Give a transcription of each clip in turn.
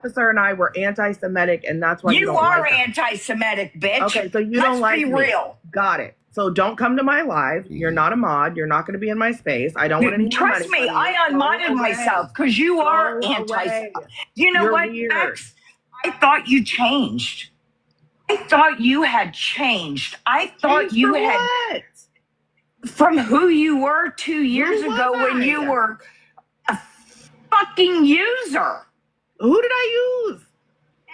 officer and I were anti-Semitic, and that's why you You don't are like us. anti-Semitic, bitch. Okay, so you don't Let's like be me. real. Got it. So don't come to my live. You're not a mod. You're not going to be in my space. I don't want any more Trust money me, from you. I Go unmodded away. myself because you are Go anti. away. You know You're what, weird. Bex? I thought you changed. I thought you had changed. I thought Changed you from had what? from who you were 2 years Who ago was when I? you were a fucking user. Who did I use?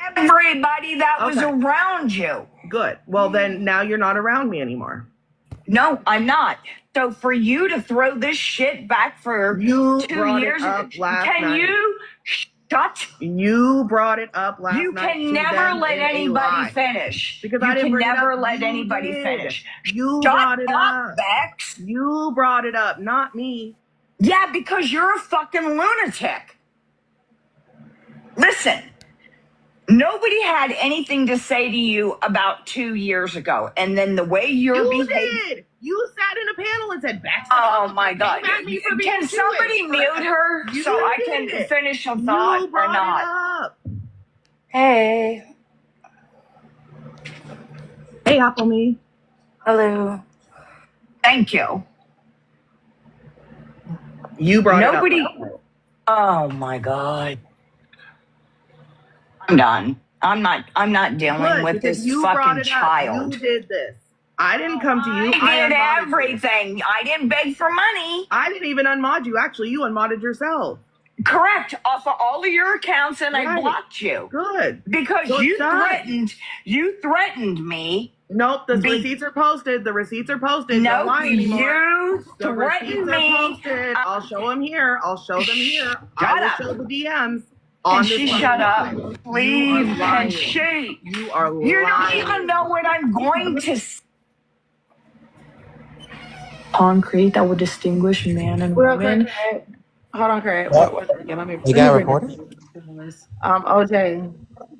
Everybody that was Okay. around you. Good. Well, then now you're not around me anymore. No, I'm not. So for you to throw this shit back for You 2 brought years, it up last can night. you shut? You brought it up last You night. can to never them let in a anybody lie. finish. Because You I didn't can bring it never up. let You anybody did. finish. You Shut brought it up, up. Bex. You brought it up, not me. Yeah, because you're a fucking lunatic. Listen, nobody had anything to say to you about 2 years ago. And then the way you're You behaving. did. You sat in a panel and said, "Back." Oh my God. Came at me for being Can somebody Jewish. mute her You so I did can it. finish a You thought or brought not? it up. Hey. Hey, Apple Me. Hello. Thank you. You brought Nobody. it up. Oh my God. I'm done. I'm not dealing Good, with because this you brought fucking it up. child. You did this. I didn't come to you. I did unmodded you. everything. I didn't beg for money. I didn't even unmod you. Actually, you unmodded yourself. Correct. Off of all of your accounts, and I Right. blocked you. Good. Because So you it's done. threatened me. Nope, the receipts are posted. The receipts are posted. No, Don't lie anymore. you The threatened receipts me. are posted. I'll show them here. I'll show them here. Shut I will up. show the DMs. Can On she this shut up? live. Please, You are can lying. she? You are lying. You don't even know what I'm going to say. Concrete that would distinguish man and woman. Hold on, Craig. What? Let me. You got reported? OJ,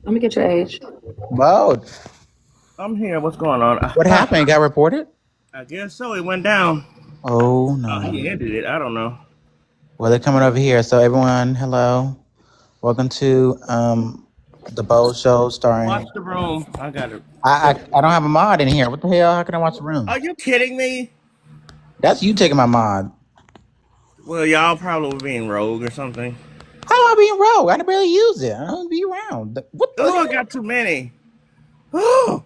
let me get your age. Whoa. I'm here. What's going on? What happened? You got reported? I guess so. It went down. Oh, no. He ended it. I don't know. Well, they're coming over here. So, everyone, hello. Welcome to the Bowl Show starring. Watch the room. I got it. I don't have a mod in here. What the hell? How can I watch the room? Are you kidding me? That's you taking my mod. Well, y'all probably were being rogue or something. How am I being rogue? I barely use it. I don't be around. What the Oh, I hell? got too many. Oh,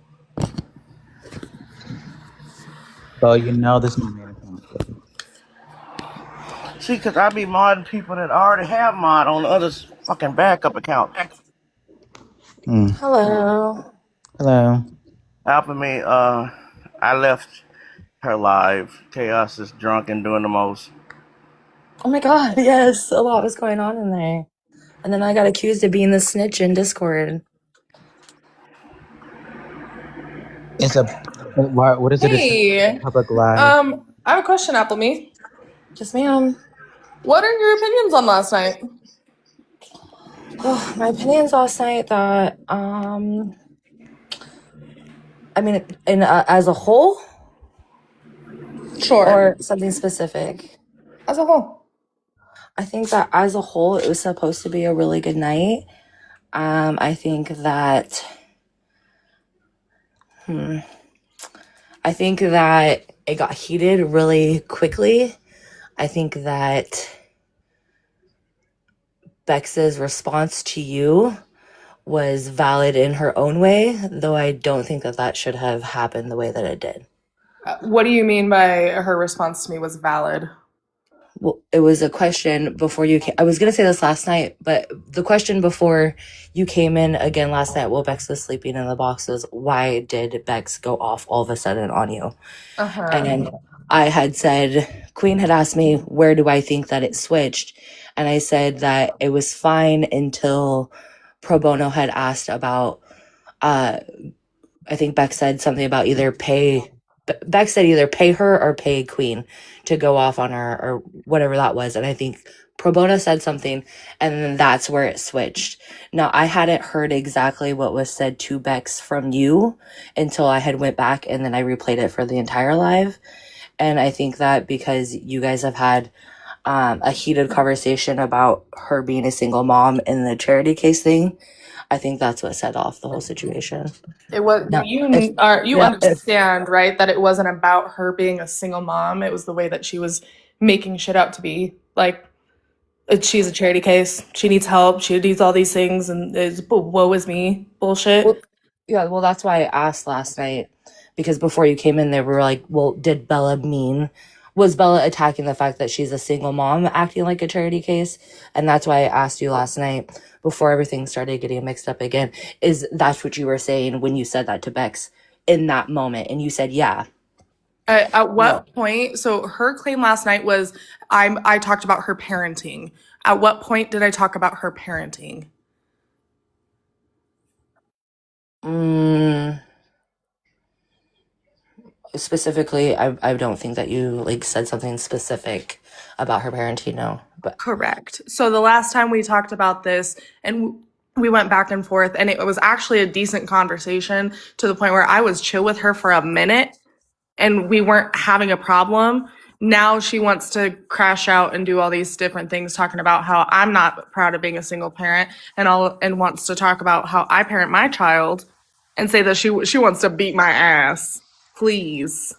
So, you know this is my main account. see, because I be modding people that already have mod on the other fucking backup account. Hello. Hello. Helping me. I left her live. Chaos is drunk and doing the most. Oh my God, yes, a lot was going on in there. And then I got accused of being the snitch in Discord. It's a. What is it? Hey, Public live. I have a question, Apple Me. Yes, ma'am. What are your opinions on last night? Oh, my opinions last night that, I mean, as a whole Sure. or something specific? As a whole. I think that as a whole, it was supposed to be a really good night. I think that, I think that it got heated really quickly. I think that Bex's response to you was valid in her own way, though I don't think that that should have happened the way that it did. What do you mean by her response to me was valid? Well, it was a question before you came. I was going to say this last night, but the question before you came in again last night while Bex was sleeping in the box was, why did Bex go off all of a sudden on you? Uh-huh. And I had said, Queen had asked me, where do I think that it switched? And I said that it was fine until Pro Bono had asked about, I think Bex said something about Bex said either pay her or pay Queen to go off on her or whatever that was. And I think Pro Bono said something, and then that's where it switched. Now, I hadn't heard exactly what was said to Bex from you until I had went back and then I replayed it for the entire live. And I think that because you guys have had a heated conversation about her being a single mom in the charity case thing. I think that's what set off the whole situation. It was Now, you if are you now if understand, right, that it wasn't about her being a single mom. It was the way that she was making shit out to be. Like she's a charity case. She needs help. She needs all these things, and it's woe is me bullshit. well, yeah, well, that's why I asked last night, because before you came in, they were like, "Well, was Bella attacking the fact that she's a single mom, acting like a charity case?" And that's why I asked you last night before everything started getting mixed up again. Is that's what you were saying when you said that to Bex in that moment? And you said, "Yeah, At no." what point? So her claim last night was I talked about her parenting. At what point did I talk about her parenting? Mm, specifically, I don't think that you like said something specific about her parenting. No, but Correct. So the last time we talked about this, and we went back and forth, and it was actually a decent conversation to the point where I was chill with her for a minute and we weren't having a problem. Now she wants to crash out and do all these different things, talking about how I'm not proud of being a single parent, and wants to talk about how I parent my child, and say that she wants to beat my ass. Please,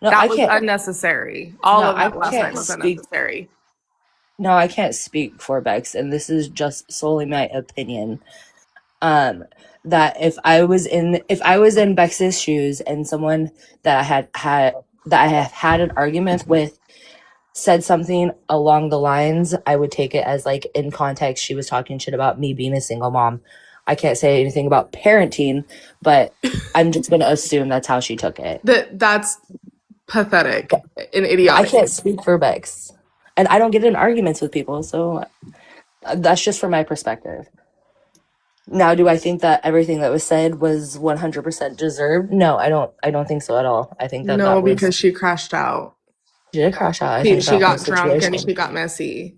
no, that I was can't. unnecessary. All No, of I that last night can't was speak. unnecessary. No, I can't speak for Bex, and this is just solely my opinion. Um, that if I was in Bex's shoes and someone that I have had an argument with said something along the lines, I would take it as like in context she was talking shit about me being a single mom. I can't say anything about parenting, but I'm just gonna assume that's how she took it. That's pathetic But and I idiotic. can't speak for Bex, and I don't get in arguments with people, so that's just from my perspective. Now, do I think that everything that was said was 100% deserved? No, I don't. I don't think so at all. I think that No, was because she crashed out. she did crash out. I She think she that whole got drunk and situation. she got messy.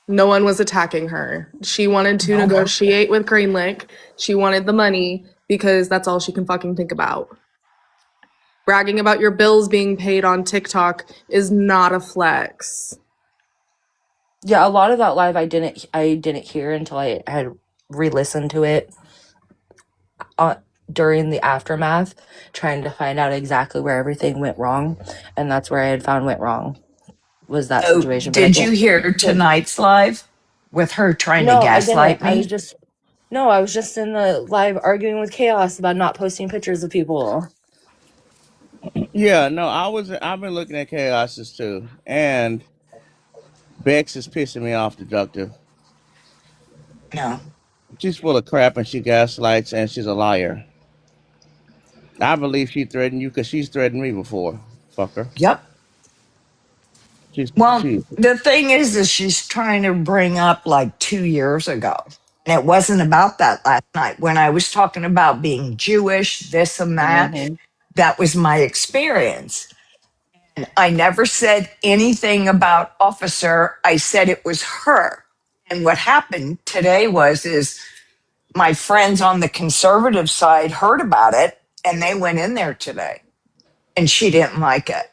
No one was attacking her. She wanted to No, negotiate with Greenlick. She wanted the money because that's all she can fucking think about. Bragging about your bills being paid on TikTok is not a flex. yeah, a lot of that live I didn't hear until I had re-listened to it during the aftermath, trying to find out exactly where everything went wrong, and that's where I had found went wrong was that So, situation. But I did you can't. hear tonight's live with her trying to No, I didn't. gaslight me? I was just in the live arguing with Chaos about not posting pictures of people. Yeah, no, I've been looking at Chaos's too, and Bex is pissing me off, deductive. No. She's full of crap and she gaslights and she's a liar. I believe she threatened you because she's threatened me before. Fucker. Yep. She's Well, she. the thing is she's trying to bring up like 2 years ago. And it wasn't about that last night. When I was talking about being Jewish, this and that, Mm-hmm. that was my experience. And I never said anything about Officer. I said it was her. And what happened today is my friends on the conservative side heard about it and they went in there today and she didn't like it.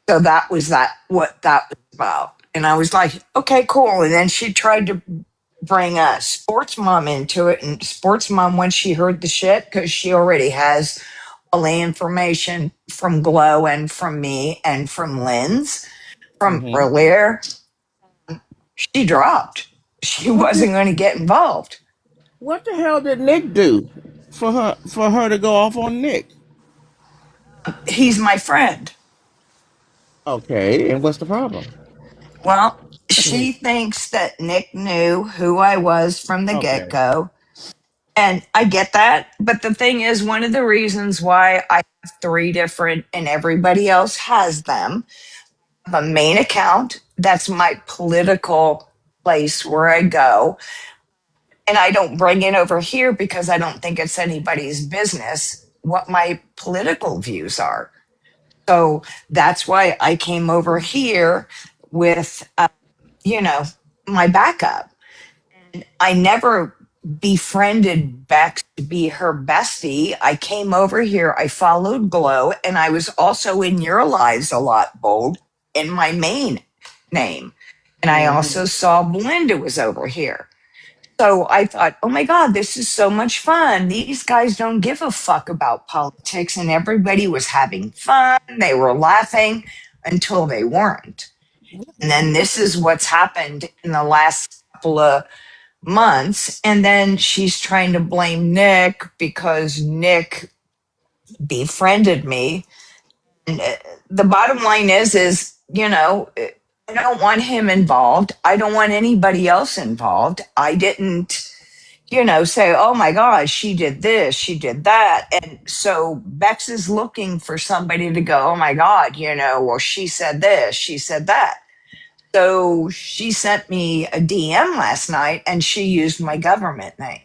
So that was what that was about. And I was like, okay, cool. And then she tried to bring a sports mom into it. And sports mom, when she heard the shit, because she already has all the information from Glow and from me and from Lynn's from Hmm. earlier, she dropped. She What wasn't the going to get involved. what the hell did Nick do for her to go off on Nick? He's my friend. Okay, and what's the problem? Well, she thinks that Nick knew who I was from the get Okay. go. And I get that. But the thing is, one of the reasons why I have three different and everybody else has them, I have a main account. That's my political place where I go. And I don't bring it over here because I don't think it's anybody's business what my political views are. So that's why I came over here with, my backup. I never befriended Bex to be her bestie. I came over here, I followed Glow, and I was also in your lives a lot, Bold. in my main name. And I Mhm. also saw Belinda was over here. So I thought, oh my God, this is so much fun. These guys don't give a fuck about politics. And everybody was having fun. They were laughing until they weren't. And then this is what's happened in the last couple of months. And then she's trying to blame Nick because Nick befriended me. And the bottom line is, I don't want him involved. I don't want anybody else involved. I didn't, say, oh my gosh, she did this, she did that. And so Bex is looking for somebody to go, oh my God, well, she said this, she said that. So she sent me a DM last night and she used my government name.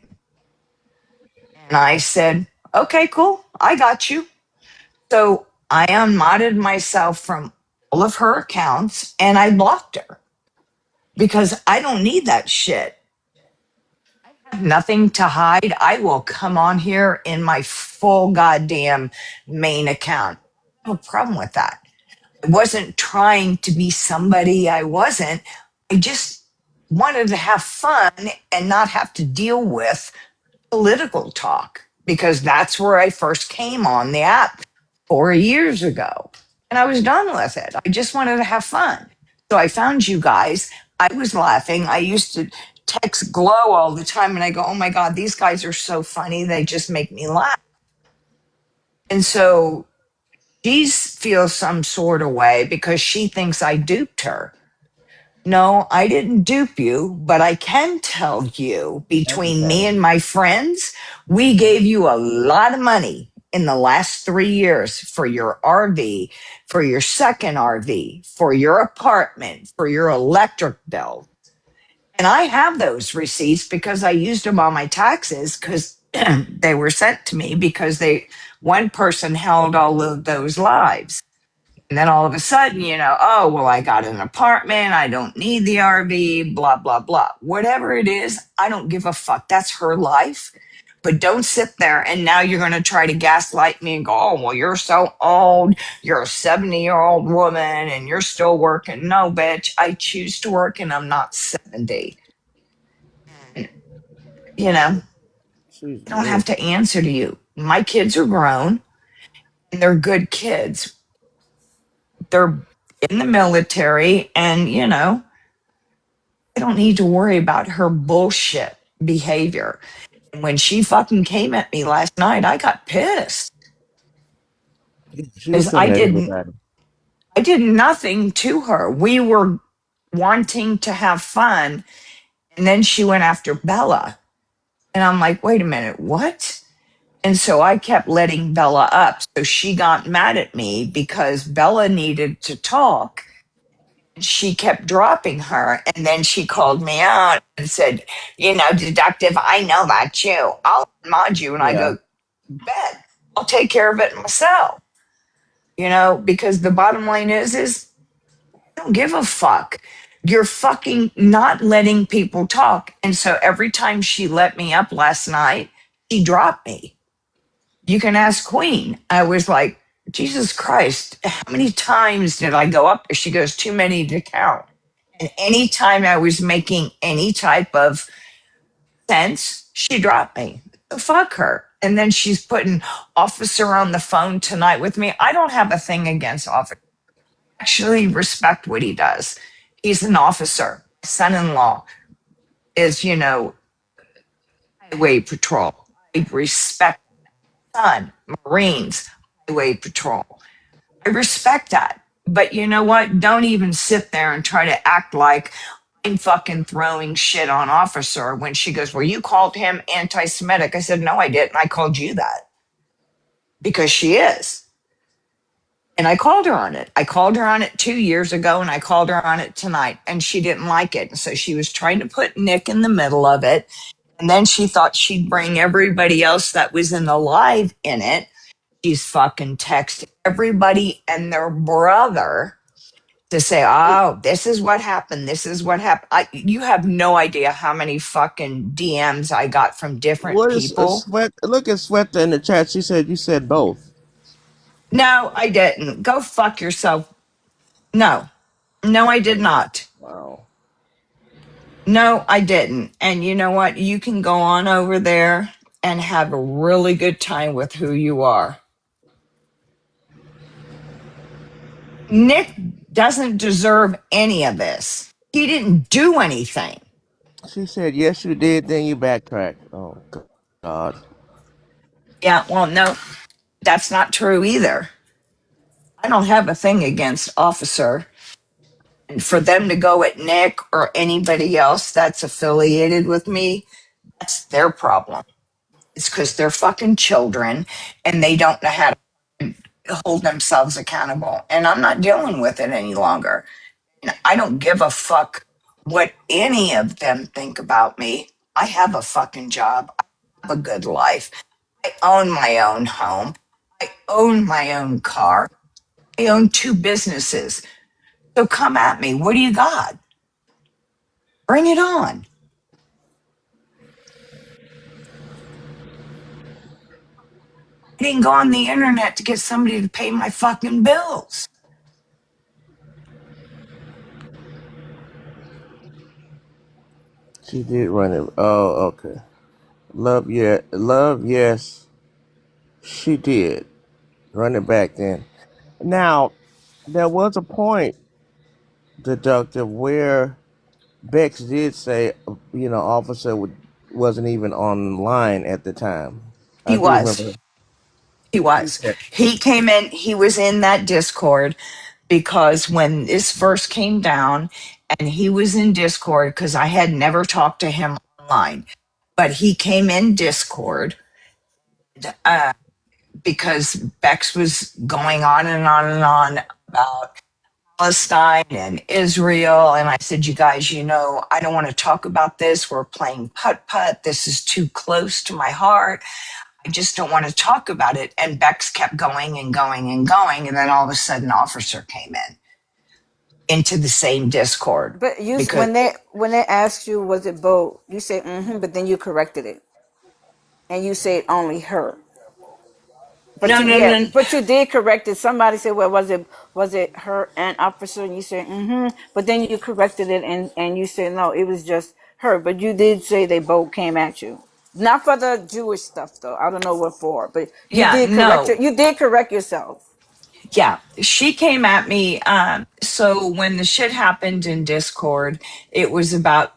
And I said, okay, cool, I got you. So I unmodded myself from all of her accounts and I blocked her because I don't need that shit. I have nothing to hide. I will come on here in my full goddamn main account. No problem with that. I wasn't trying to be somebody I wasn't. I just wanted to have fun and not have to deal with political talk because that's where I first came on the app 4 years ago. And I was done with it. I just wanted to have fun. So I found you guys. I was laughing. I used to text Glow all the time and I go, oh my God, these guys are so funny. They just make me laugh. And so she feels some sort of way because she thinks I duped her. No, I didn't dupe you, but I can tell you between me and my friends, we gave you a lot of money in the last 3 years for your RV, for your second RV, for your apartment, for your electric bill. And I have those receipts because I used them on my taxes because they were sent to me because one person held all of those lives. And then all of a sudden, oh, well, I got an apartment. I don't need the RV, blah, blah, blah. Whatever it is, I don't give a fuck. That's her life. But don't sit there and now you're going to try to gaslight me and go, oh, well, you're so old. You're a 70-year-old woman and you're still working. No, bitch, I choose to work and I'm not 70. You know, She's I don't have weird. to answer to you. My kids are grown and they're good kids. They're in the military and, I don't need to worry about her bullshit behavior. And when she fucking came at me last night, I got pissed She was because coming at everybody. I did nothing to her. We were wanting to have fun. And then she went after Bella. And I'm like, wait a minute, what? And so I kept letting Bella up. So she got mad at me because Bella needed to talk. She kept dropping her. And then she called me out and said, Deductive, I know about you. I'll mod you. And I Yeah. go, bet. I'll take care of it myself. Because the bottom line is I don't give a fuck. You're fucking not letting people talk. And so every time she let me up last night, she dropped me. You can ask Queen. I was like, Jesus Christ, how many times did I go up there? She goes, too many to count. And anytime I was making any type of sense, she dropped me. So fuck her. And then she's putting Officer on the phone tonight with me. I don't have a thing against Officer. I actually respect what he does. He's an officer. My son-in-law is, highway patrol. I respect son, Marines, highway patrol. I respect that. But you know what? Don't even sit there and try to act like I'm fucking throwing shit on Officer when she goes, well, you called him anti Semitic. I said, no, I didn't. I called you that because she is. And I called her on it. I called her on it 2 years ago and I called her on it tonight and she didn't like it. And so she was trying to put Nick in the middle of it. And then she thought she'd bring everybody else that was in the live in it. She's fucking texted everybody and their brother to say, oh, this is what happened. This is what happened. You have no idea how many fucking DMs I got from different What is a people. sweat? Look at Sweater in the chat. She said you said both. No, I didn't. Go fuck yourself. No. No, I did not. Wow. No, I didn't. And you know what? You can go on over there and have a really good time with who you are. Nick doesn't deserve any of this. He didn't do anything. She said, yes, you did. Then you backtracked. Oh, God. Yeah, well, no, that's not true either. I don't have a thing against Officer. And for them to go at Nick or anybody else that's affiliated with me, that's their problem. It's because they're fucking children and they don't know how to hold themselves accountable. And I'm not dealing with it any longer. And I don't give a fuck what any of them think about me. I have a fucking job. I have a good life. I own my own home. I own my own car. I own 2 businesses. So come at me. What do you got? Bring it on. I didn't go on the internet to get somebody to pay my fucking bills. She did run it. Oh, okay. Love, yeah. Love, yes. She did. Run it back then. Now, there was a point, deductive, where Bex did say, officer wasn't even online at the time. I He do was. remember. He She was. said, He came in, he was in that Discord because when this first came down and he was in Discord because I had never talked to him online, but he came in Discord uh, because Bex was going on and on and on about Palestine and Israel. And I said, you guys, I don't want to talk about this. We're playing putt putt. This is too close to my heart. I just don't want to talk about it. And Bex kept going and going and going. And then all of a sudden, Officer came in into the same Discord But you, because when they asked you was it Bo, you said mm-hmm, but then you corrected it and you said only her. But no, you no, yeah, no, but you did correct it. Somebody said, "Well, was it her and officer?" And you said, "Mm-hmm." But then you corrected it and you said, "No, it was just her." But you did say they both came at you, not for the Jewish stuff though. I don't know what for, but you yeah, did correct no, it. You did correct yourself. yeah. She came at me. So when the shit happened in Discord, it was about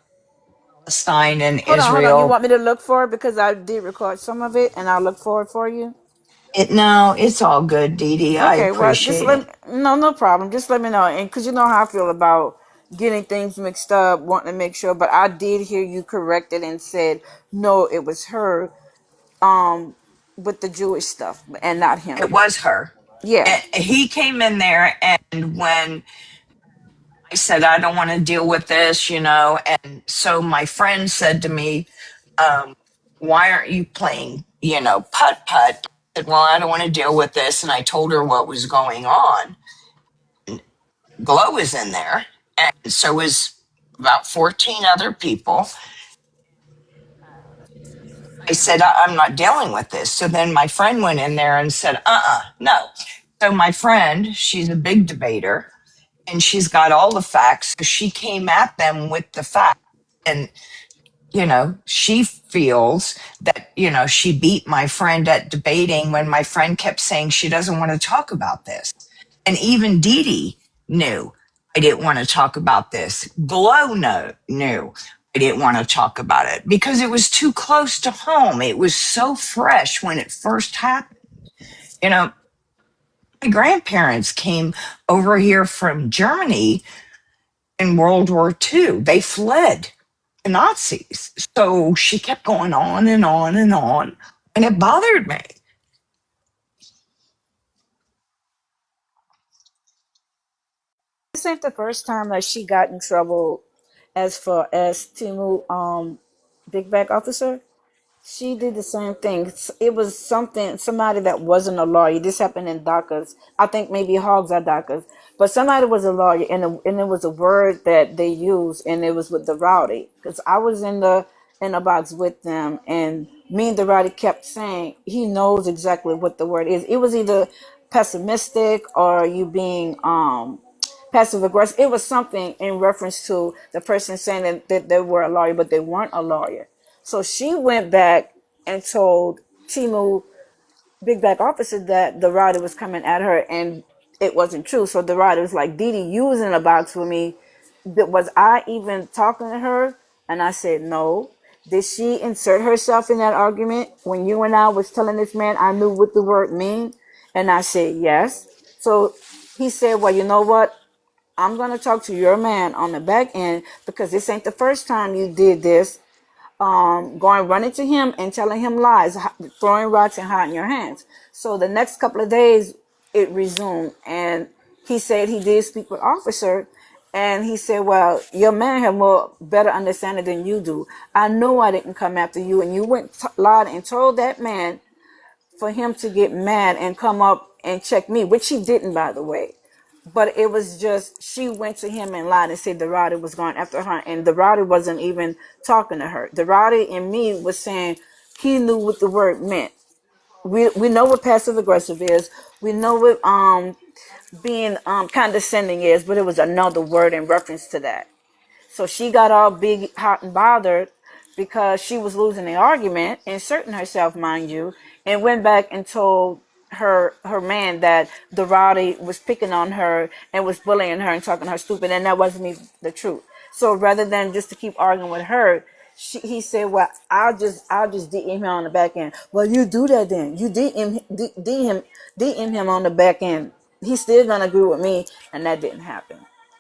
Palestine and Hold on. You Israel. want me to look for it because I did record some of it, and I'll look for it for you. No, it's all good, Dee Dee. I Okay, well, just appreciate it. no problem. Just let me know, and because you know how I feel about getting things mixed up, wanting to make sure. But I did hear you corrected and said no, it was her, um, with the Jewish stuff, and not It him. was her. Yeah. And he came in there, and when I said, I don't want to deal with this, and so my friend said to me, why aren't you playing, putt putt? I said, well, I don't want to deal with this. And I told her what was going on. Glow was in there, and so was about 14 other people. I said, I'm not dealing with this. So then my friend went in there and said, no. So my friend, she's a big debater and she's got all the facts. So she came at them with the facts. And, she feels that, she beat my friend at debating when my friend kept saying she doesn't want to talk about this. And even Dee Dee knew I didn't want to talk about this. Glow knew I didn't want to talk about it because it was too close to home. It was so fresh when it first happened. You know, my grandparents came over here from Germany in World War II. They fled the Nazis. So she kept going on and on and on, and it bothered me. This ain't the first time that she got in trouble as far as Timu, big bag officer. She did the same thing. It was somebody that wasn't a lawyer. This happened in DACAs. I think maybe hogs are DACAs. But somebody was a lawyer, and it was a word that they used, and it was with the rowdy. Because I was in the box with them, and me and the rowdy kept saying he knows exactly what the word is. It was either pessimistic or you being passive aggressive. It was something in reference to the person saying that they were a lawyer, but they weren't a lawyer. So she went back and told Timu, big back officer, that the rider was coming at her, and it wasn't true. So the rider was like, Didi, you was in a box with me. Was I even talking to her? And I said, no. Did she insert herself in that argument when you and I was telling this man I knew what the word mean? And I said, yes. So he said, well, you know what? I'm going to talk to your man on the back end, because this ain't the first time you did this. Going running to him and telling him lies, throwing rocks and hiding your hands. So the next couple of days, it resumed, and he said he did speak with officer, and he said, "Well, your man have more better understanding than you do. I know I didn't come after you, and you went lied and told that man for him to get mad and come up and check me, which he didn't, by the way." But it was just, she went to him and lied and said the Roddy was going after her, and the Roddy wasn't even talking to her. The Roddy and me was saying he knew what the word meant. We know what passive aggressive is. We know what being condescending is, but it was another word in reference to that. So she got all big, hot, and bothered because she was losing the argument, inserting herself, mind you, and went back and told her man that the rowdy was picking on her and was bullying her and talking her stupid, and that wasn't even the truth. So rather than just to keep arguing with her, he said, "Well, I'll just DM him on the back end." Well, you do that then. You DM him on the back end. He's still gonna agree with me, and that didn't happen.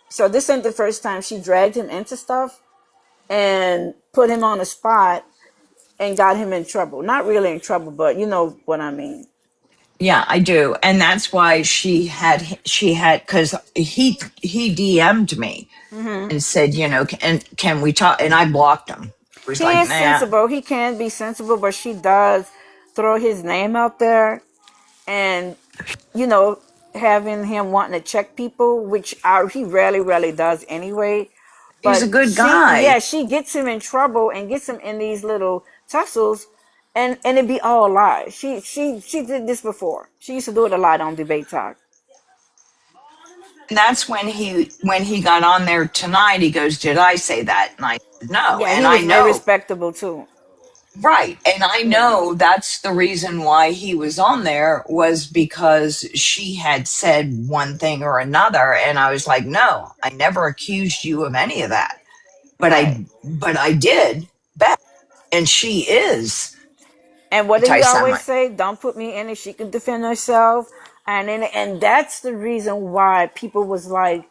So this ain't the first time she dragged him into stuff and put him on the spot and got him in trouble. Not really in trouble, but you know what I mean. Yeah, I do. And that's why she had because he DM'd me Hmm. and said, can we talk? And I blocked him. I was He like, is nah. sensible. He can be sensible, but she does throw his name out there, and you know, having him wanting to check people, which he rarely does anyway. He's But a good she, guy. yeah, she gets him in trouble and gets him in these little tussles, and it be all lies. She did this before. She used to do it a lot on Debate Talk. And that's when he got on there tonight, he goes, did I say that? And I said, no. Yeah, And he I was very know, respectable too. right. And I Yeah, know that's the reason why he was on there, was because she had said one thing or another. And I was like, no, I never accused you of any of that. But right. I did bet. And she is And what did he always anti-Semite. say? Don't put me in it. She can defend herself. And that's the reason why people was like,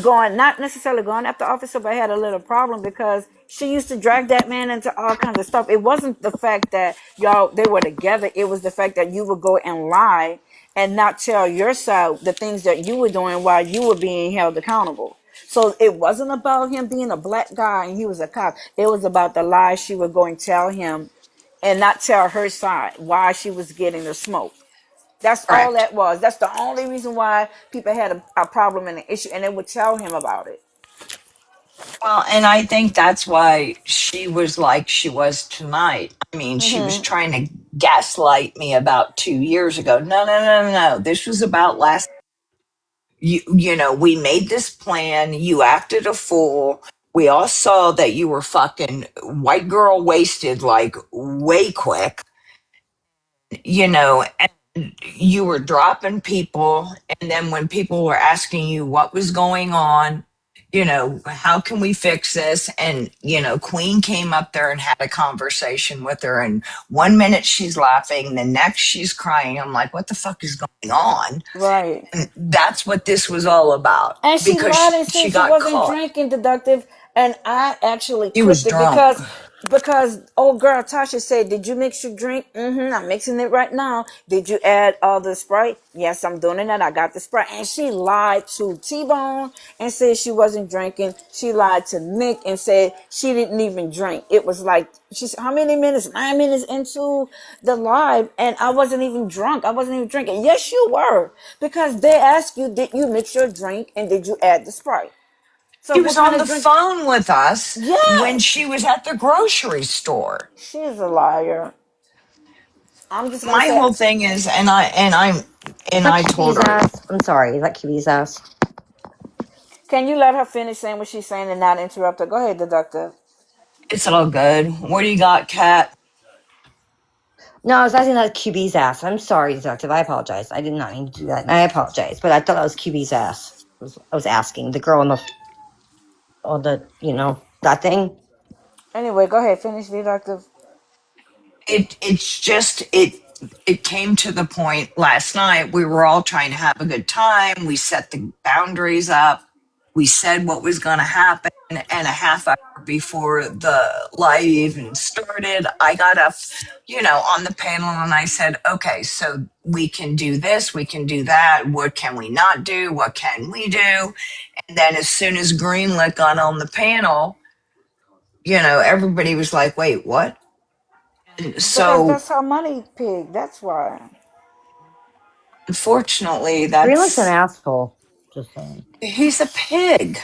going, not necessarily going after officer, but I had a little problem because she used to drag that man into all kinds of stuff. It wasn't the fact that y'all they were together. It was the fact that you would go and lie and not tell your side the things that you were doing while you were being held accountable. So it wasn't about him being a black guy and he was a cop. It was about the lies she would go and tell him and not tell her side why she was getting the smoke. That's all Correct. that was. That's the only reason why people had a problem and an issue, and they would tell him about it. Well, and I think that's why she was like she was tonight. I mean, she was Hmm. trying to gaslight me about 2 years ago. No, no, no, no, no. This was about last. We made this plan. You acted a fool. We all saw that you were fucking white girl wasted like way quick, and you were dropping people. And then when people were asking you what was going on, how can we fix this? And, Queen came up there and had a conversation with her. And 1 minute she's laughing, the next she's crying. I'm like, what the fuck is going on? Right. And that's what this was all about, And she because lied and she said she got wasn't caught. drinking, deductive. And I actually He was clipped it drunk. because old girl Tasha said, "Did you mix your drink?" I'm mixing it right now. Did you add all the Sprite? Yes, I'm doing that. I got the Sprite. And she lied to T-Bone and said she wasn't drinking. She lied to Nick and said she didn't even drink. It was like, she's how many minutes? 9 minutes into the live, and I wasn't even drunk. I wasn't even drinking. Yes, you were, because they asked you, did you mix your drink and did you add the Sprite? So He what was kind on of the drink? phone with us when Yes, she was at the grocery store. she's a liar. I'm just gonna My say, whole thing is, and Is I that told QB's her, ass? I'm sorry. Is that QB's ass? Can you let her finish saying what she's saying and not interrupt her? Go ahead, deductive. It's all good. What do you got, Kat? No, I was asking that QB's ass. I'm sorry, Detective. I apologize. I did not mean to do that. I apologize, but I thought that was QB's ass. I was asking the girl on the, that thing. Anyway, go ahead, finish, deductive. It's just it came to the point last night. We were all trying to have a good time. We set the boundaries up. We said what was going to happen, and a half hour before the live even started, I got up, on the panel, and I said, "Okay, so we can do this, we can do that. What can we not do? What can we do?" And then as soon as Greenlit got on the panel, everybody was like, "Wait, what?" And Because so that's her money pig. That's why. unfortunately, Greenland's an that's asshole. Just saying. he's a pig.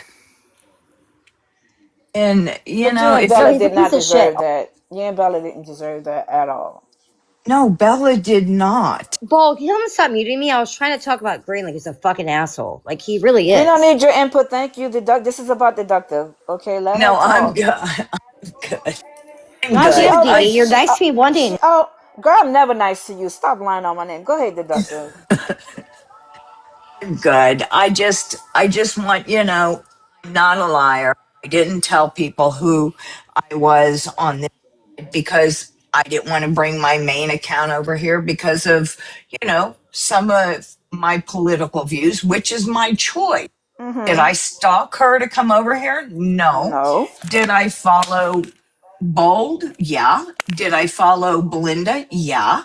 And But you and if No, Bella he's a did piece not of shit. deserve that. You and Bella didn't deserve that at all. no, Bella did not. Bull, can you help me stop muting me? I was trying to talk about Greenland. He's a fucking asshole. Like, he really We don't is. need your input. Thank you. This is about deductive. Okay, let her No, I'm talk. good. I'm good. I'm Not She you, good. always Dee. I You're nice to me one day. girl, I'm never nice to you. Stop lying on my name. Go ahead, deductive. I'm good. I just want I'm not a liar. I didn't tell people who I was on this because I didn't want to bring my main account over here because of some of my political views, which is my choice. Did I stalk her to come over here? No. No. Did I follow Bold? Yeah. Did I follow Belinda? Yeah.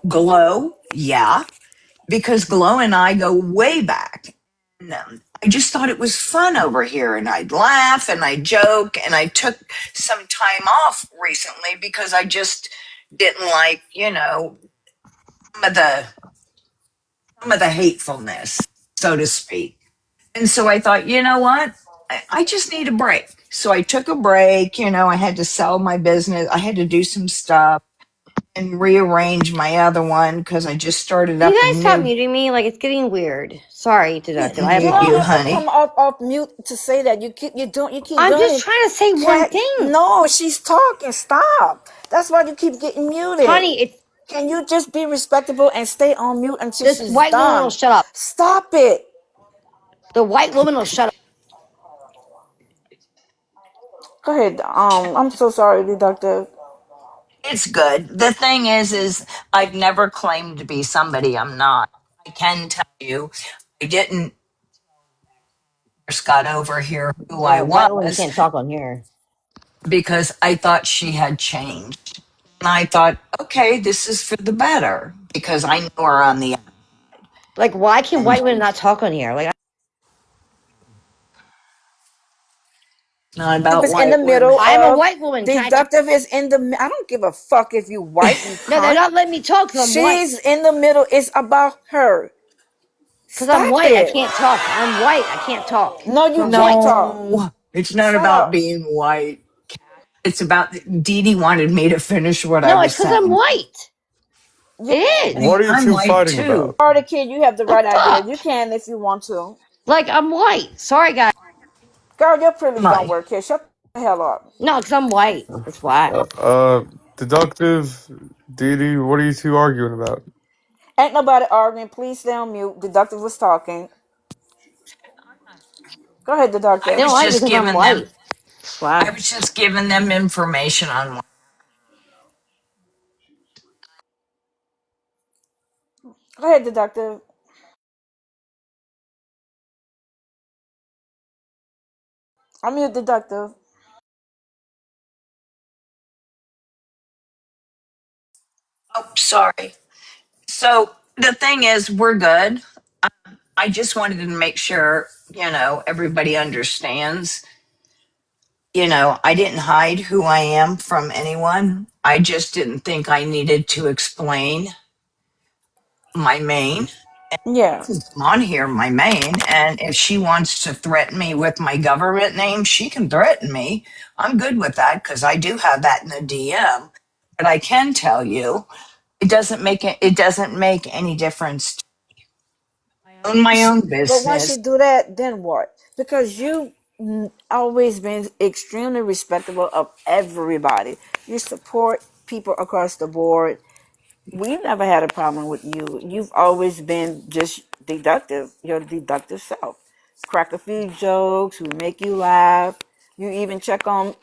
Glow? Yeah. Because Glow and I go way back. And, I just thought it was fun over here, and I'd laugh and I'd joke, and I took some time off recently because I just didn't like, some of the some of the hatefulness, so to speak. And so I thought, you know what? I just need a break. So I took a break. I had to sell my business. I had to do some stuff and rearrange my other one because I just started Can you up a guys stop new. muting me? Like, it's getting weird. Sorry, Deductive. Didn't I You mute don't you, apologize. have to come honey. off mute to say that. You keep I'm doing just it. trying to say one Cat, thing. no, she's talking. Stop. That's why you keep getting muted. Honey, it's Can you just be respectable and stay on mute until this she's white woman will done? shut up. Stop it. The white woman will shut up. Go ahead. I'm so sorry, deductive. It's good. The thing is I've never claimed to be somebody I'm not. I can tell you, I didn't first got over here who I Yeah, white women was can't talk on here. because I thought she had changed. And I thought, okay, this is for the better because I know her on the Like, why can end. white women not talk on here? Like, Not Deductive about is in the white women. middle I'm a of. white woman. Can I talk? Deductive is in the. I don't give a fuck if you white, you No, they're cunt. not letting me talk because I'm white. She's in the middle. It's about her. Because I'm Stop white, I it. can't talk. I'm white, I can't talk. No, 'Cause you I'm white. can't talk. No, it's not Shut about up. being white. It's about Dee Dee wanted me to finish what I No, it's was because I'm saying. white. You, It is. What are you I'm two white fighting too. about? are the kid. You have the The right idea. fuck? You can if you want to. Like, I'm white. Sorry, guys. Girl, your privilege Am don't I? work here. Shut the hell up. No, because I'm white. That's why. Uh, uh Deductive, Dee Dee, what are you two arguing about? Ain't nobody arguing. Please stay on mute. Deductive was talking. Go ahead, I They Deductive. don't was like me just because I'm giving them white. That's why. I was just giving them information on what. Go ahead, Deductive. I'm mute, Deductive. Oh, sorry. So the thing is, we're good. I just wanted to make sure, everybody understands. I didn't hide who I am from anyone. I just didn't think I needed to explain my main. Yeah. I'm on here, my main. And if she wants to threaten me with my government name, she can threaten me. I'm good with that because I do have that in the DM. But I can tell you, it doesn't make any difference. own my own But once you business. do that, then what? Because you always been extremely respectable of everybody. You support people across the board. We never had a problem with you. You've always been just deductive, your deductive self. Crack a few jokes, we make you laugh. You even check on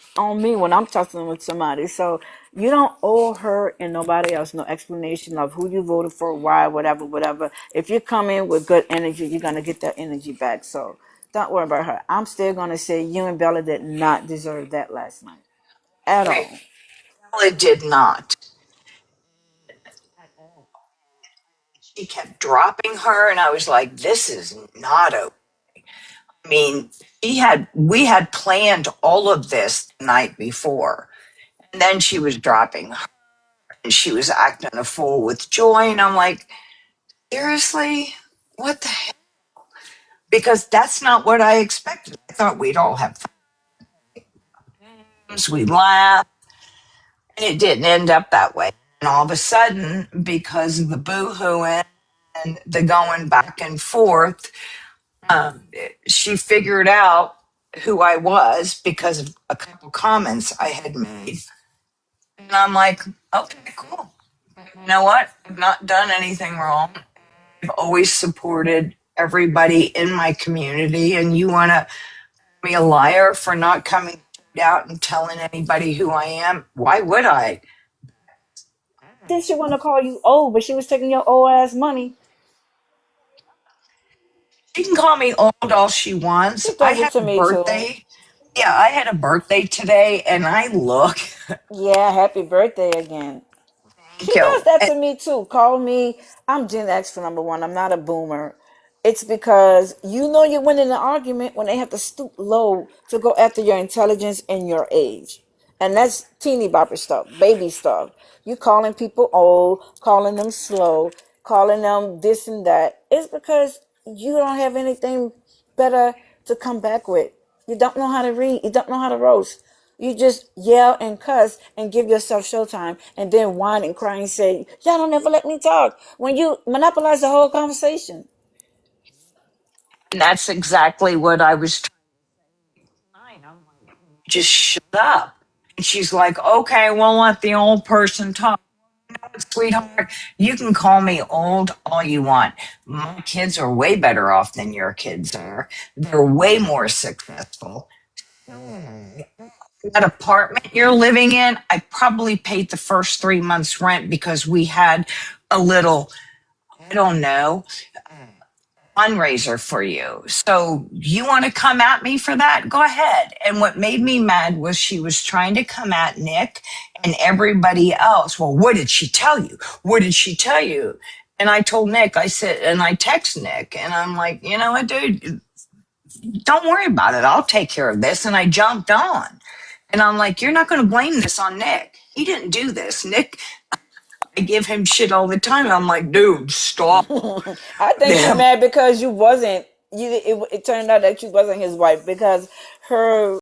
me when I'm talking with somebody. So you don't owe her and nobody else no explanation of who you voted for, why, whatever, whatever. If you come in with good energy, you're gonna get that energy back. So don't worry about her. I'm still gonna say you and Bella did not deserve that last night at Right. all. Well, it did not. She kept dropping her, and I was like, this is not okay. I mean, we had planned all of this the night before. And then she was dropping her, and she was acting a fool with Joy. And I'm like, seriously? What the heck? Because that's not what I expected. I thought we'd all have fun, we'd laugh. And it didn't end up that way. And all of a sudden, because of the boo-hooing and the going back and forth, um, she figured out who I was because of a couple comments I had made. And I'm like, okay, cool. You know what? I've not done anything wrong. I've always supported everybody in my community. And you want to be a liar for not coming out and telling anybody who I am? Why would I? Then she want to call you old, but she was taking your old ass money. She can call me old all she wants. She I does it had to a me too. birthday. Yeah, I had a birthday today, and I look. Yeah, happy birthday again. She Thank you. does that to me too. Call me. I'm Gen X for number one. I'm not a boomer. It's because you know you're winning an argument when they have to stoop low to go after your intelligence and your age. And that's teeny bopper stuff, baby stuff. You calling people old, calling them slow, calling them this and that. It's because you don't have anything better to come back with. You don't know how to read. You don't know how to roast. You just yell and cuss and give yourself showtime and then whine and cry and say, y'all don't ever let me talk. When you monopolize the whole conversation. And that's exactly what I was trying. I'm like, just shut up. And she's like, okay, we'll let the old person talk. Sweetheart, you can call me old all you want. My kids are way better off than your kids are. They're way more successful. That apartment you're living in, I probably paid the first 3 months rent because we had a little, I don't know, fundraiser for you. So you want to come at me for that? Go ahead. And what made me mad was she was trying to come at Nick and everybody else. Well, what did she tell you? What did she tell you? And I told Nick, I said, and I text Nick, and I'm like, you know what, dude, don't worry about it. I'll take care of this. And I jumped on. And I'm like, you're not going to blame this on Nick. He didn't do this. Nick, I give him shit all the time. I'm like, dude, stop. I think she mad because you wasn't. It turned out that you wasn't his wife because her